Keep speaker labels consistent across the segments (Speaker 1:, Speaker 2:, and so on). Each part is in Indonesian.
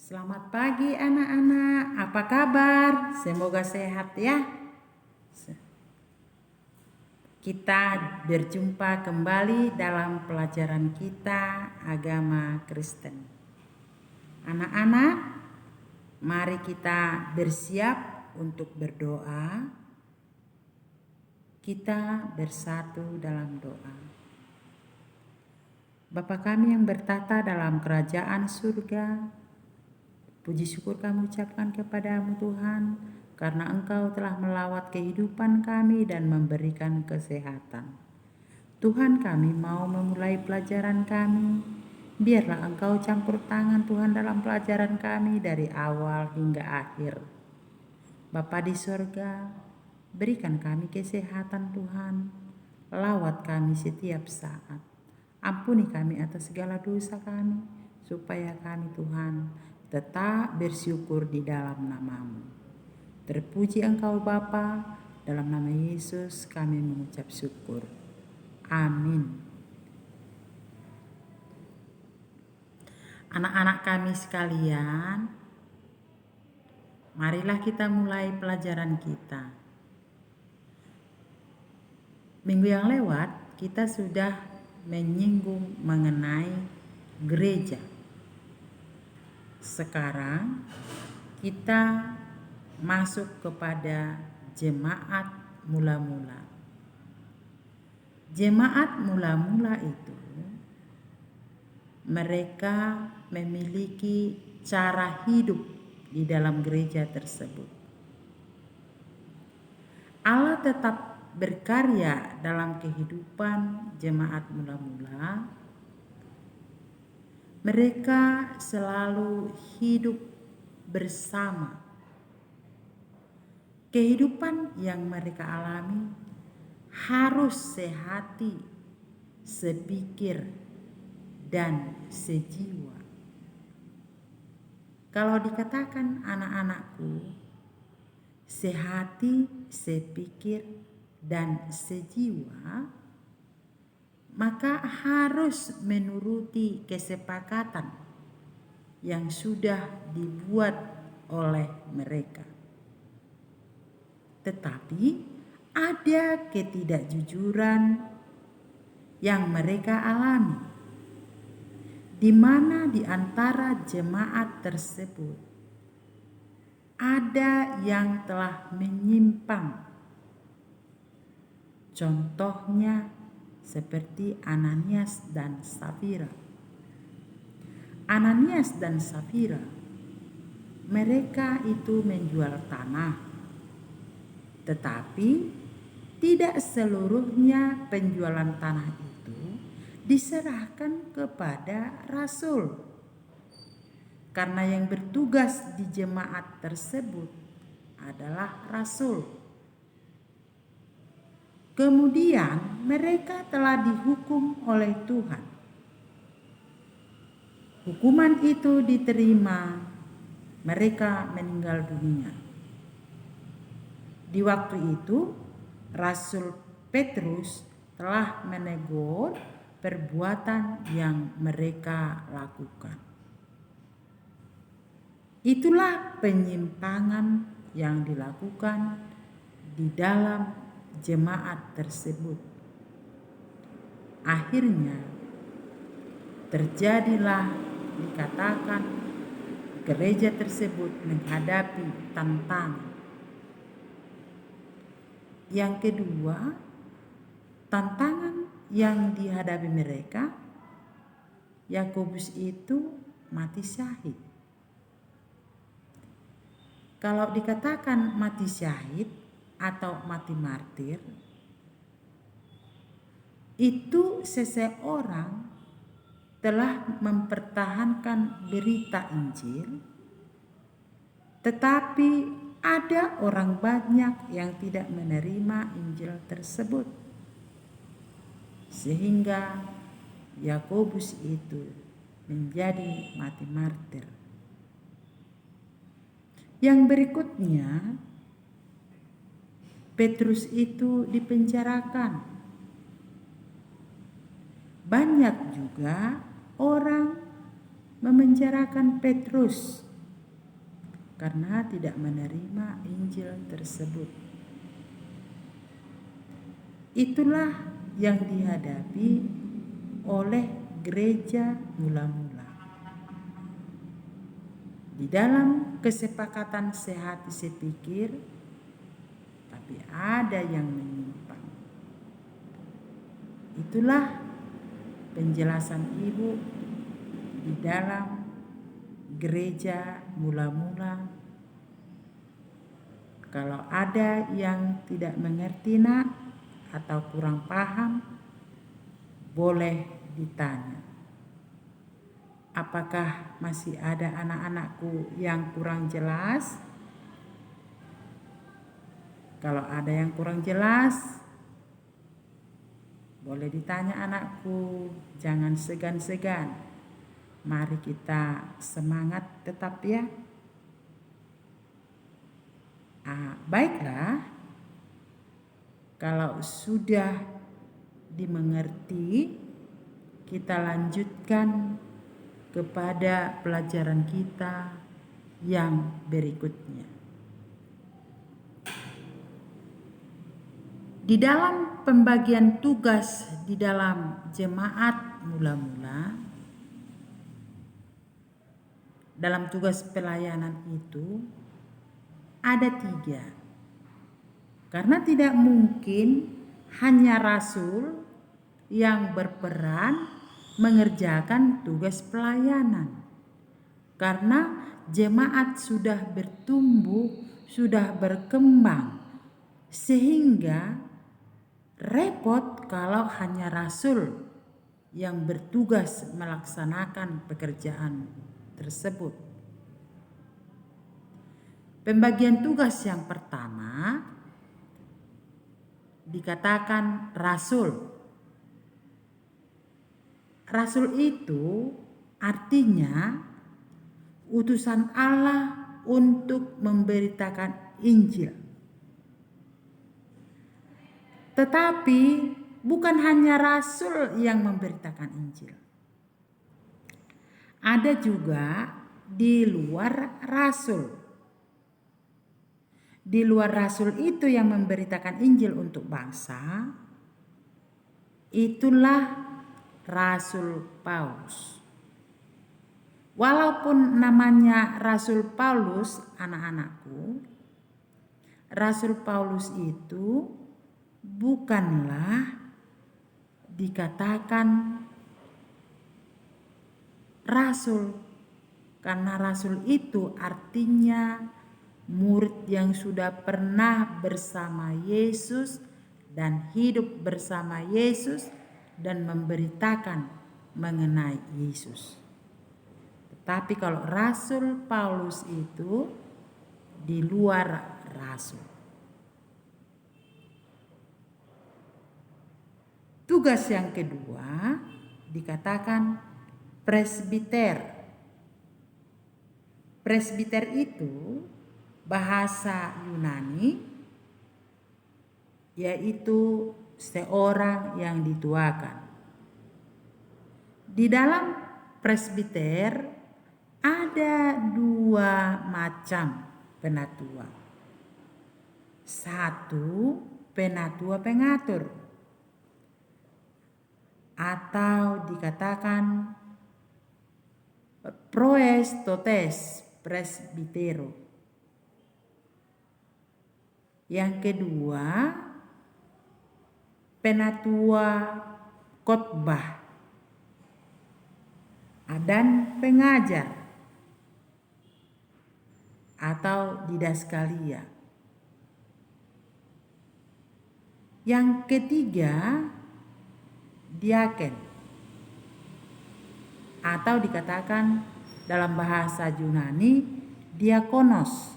Speaker 1: Selamat pagi anak-anak, apa kabar? Semoga sehat ya. Kita berjumpa kembali dalam pelajaran kita agama Kristen. Anak-anak, mari kita bersiap untuk berdoa. Kita bersatu dalam doa. Bapa kami yang bertata dalam kerajaan surga, puji syukur kami ucapkan kepadamu Tuhan, karena Engkau telah melawat kehidupan kami dan memberikan kesehatan. Tuhan, kami mau memulai pelajaran kami. Biarlah Engkau campur tangan Tuhan dalam pelajaran kami dari awal hingga akhir. Bapa di sorga, berikan kami kesehatan Tuhan. Lawat kami setiap saat. Ampuni kami atas segala dosa kami, supaya kami Tuhan tetap bersyukur di dalam nama-Mu. Terpuji Engkau Bapa, dalam nama Yesus kami mengucap syukur. Amin. Anak-anak kami sekalian, marilah kita mulai pelajaran kita. Minggu yang lewat kita sudah menyinggung mengenai gereja. Sekarang kita masuk kepada jemaat mula-mula. Jemaat mula-mula itu mereka memiliki cara hidup di dalam gereja tersebut. Allah tetap berkarya dalam kehidupan jemaat mula-mula. Mereka selalu hidup bersama. Kehidupan yang mereka alami harus sehati, sepikir, dan sejiwa. Kalau dikatakan anak-anakku, sehati, sepikir, dan sejiwa, maka harus menuruti kesepakatan yang sudah dibuat oleh mereka. Tetapi ada ketidakjujuran yang mereka alami, di mana di antara jemaat tersebut ada yang telah menyimpang. Contohnya seperti Ananias dan Safira. Ananias dan Safira, mereka itu menjual tanah, tetapi tidak seluruhnya penjualan tanah itu diserahkan kepada rasul, karena yang bertugas di jemaat tersebut adalah rasul. Kemudian mereka telah dihukum oleh Tuhan. Hukuman itu diterima, mereka meninggal dunia. Di waktu itu, Rasul Petrus telah menegur perbuatan yang mereka lakukan. Itulah penyimpangan yang dilakukan di dalam jemaat tersebut. Akhirnya terjadilah, dikatakan, gereja tersebut menghadapi tantangan. Yang kedua, tantangan yang dihadapi mereka, Yakobus itu mati syahid. Kalau dikatakan mati syahid atau mati martir, itu seseorang telah mempertahankan berita Injil, tetapi ada orang banyak yang tidak menerima Injil tersebut, sehingga Yakobus itu menjadi mati martir. Yang berikutnya, Petrus itu dipenjarakan. Banyak juga orang memenjarakan Petrus karena tidak menerima Injil tersebut. Itulah yang dihadapi oleh gereja mula-mula. Di dalam kesepakatan sehati sepikir, tapi ada yang menyimpang. Itulah penjelasan Ibu di dalam gereja mula-mula. Kalau ada yang tidak mengerti atau kurang paham, boleh ditanya. Apakah masih ada anak-anakku yang kurang jelas? Kalau ada yang kurang jelas, boleh ditanya anakku, jangan segan-segan. Mari kita semangat tetap ya. Baiklah, kalau sudah dimengerti, kita lanjutkan kepada pelajaran kita yang berikutnya. Di dalam pembagian tugas di dalam jemaat mula-mula, dalam tugas pelayanan itu ada 3. Karena tidak mungkin hanya rasul yang berperan mengerjakan tugas pelayanan, karena jemaat sudah bertumbuh, sudah berkembang, sehingga repot kalau hanya rasul yang bertugas melaksanakan pekerjaan tersebut. Pembagian tugas yang pertama dikatakan rasul. Rasul itu artinya utusan Allah untuk memberitakan Injil. Tetapi bukan hanya rasul yang memberitakan Injil. Ada juga di luar rasul. Di luar rasul itu yang memberitakan Injil untuk bangsa, itulah Rasul Paulus. Walaupun namanya Rasul Paulus, anak-anakku, Rasul Paulus itu bukanlah dikatakan rasul, karena rasul itu artinya murid yang sudah pernah bersama Yesus dan hidup bersama Yesus dan memberitakan mengenai Yesus. Tetapi kalau Rasul Paulus itu di luar rasul. Tugas yang kedua dikatakan presbiter. Presbiter itu bahasa Yunani, yaitu seorang yang dituakan. Di dalam presbiter ada 2 macam penatua. 1, penatua pengatur, atau dikatakan proestotes presbitero. Yang kedua, penatua khotbah dan pengajar atau didaskalia. Yang ketiga, diaken atau dikatakan dalam bahasa Yunani diakonos.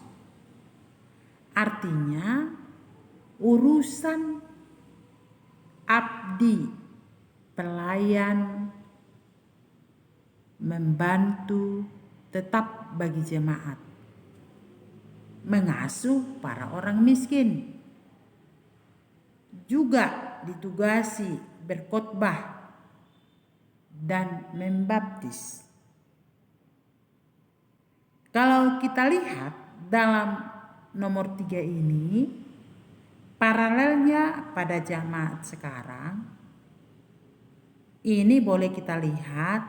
Speaker 1: Artinya urusan abdi, pelayan, membantu tetap bagi jemaat, mengasuh para orang miskin, juga ditugasi berkhotbah dan membaptis. Kalau kita lihat dalam nomor 3 ini paralelnya pada jemaat sekarang ini boleh kita lihat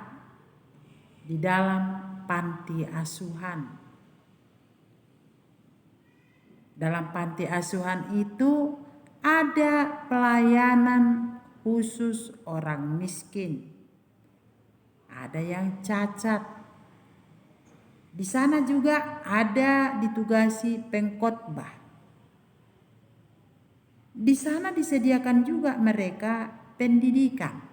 Speaker 1: di dalam panti asuhan. Dalam panti asuhan itu ada pelayanan khusus orang miskin. Ada yang cacat. Di sana juga ada ditugasi pengkhotbah. Di sana disediakan juga mereka pendidikan.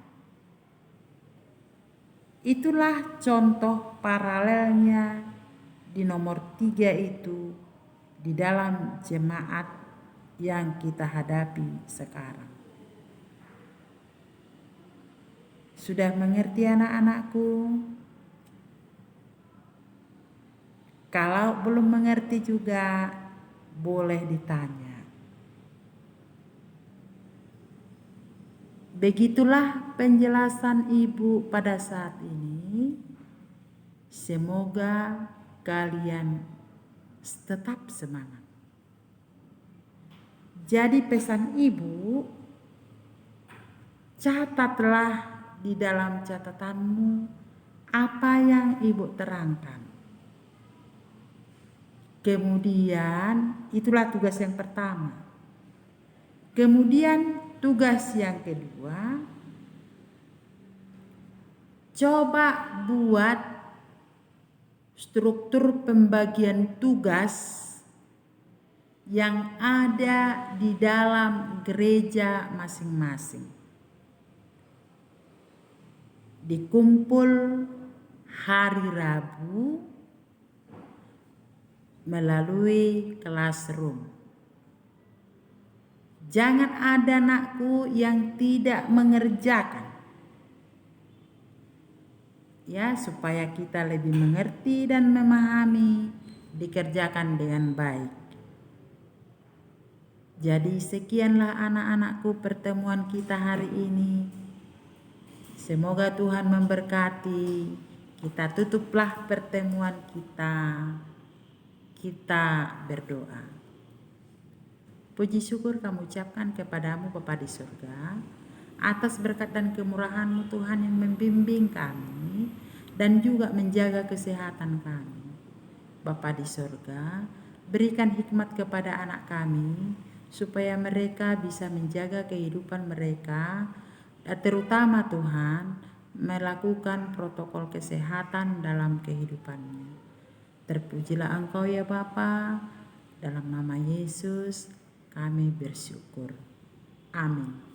Speaker 1: Itulah contoh paralelnya di nomor 3 itu di dalam jemaat yang kita hadapi sekarang. Sudah mengerti anak-anakku? Kalau belum mengerti juga boleh ditanya. Begitulah penjelasan Ibu pada saat ini. Semoga kalian tetap semangat. Jadi pesan Ibu, catatlah di dalam catatanmu apa yang Ibu terangkan. Kemudian itulah tugas yang pertama. Kemudian tugas yang kedua, coba buat struktur pembagian tugas yang ada di dalam gereja masing-masing. Dikumpul hari Rabu melalui classroom. Jangan ada anakku yang tidak mengerjakan. Ya, supaya kita lebih mengerti dan memahami, dikerjakan dengan baik. Jadi sekianlah anak-anakku pertemuan kita hari ini. Semoga Tuhan memberkati. Kita tutuplah pertemuan kita. Kita berdoa. Puji syukur kami ucapkan kepadamu Bapa di surga, atas berkat dan kemurahan-Mu Tuhan yang membimbing kami dan juga menjaga kesehatan kami. Bapa di surga, berikan hikmat kepada anak kami, supaya mereka bisa menjaga kehidupan mereka, dan terutama Tuhan, melakukan protokol kesehatan dalam kehidupannya. Terpujilah Engkau ya Bapa, dalam nama Yesus kami bersyukur. Amin.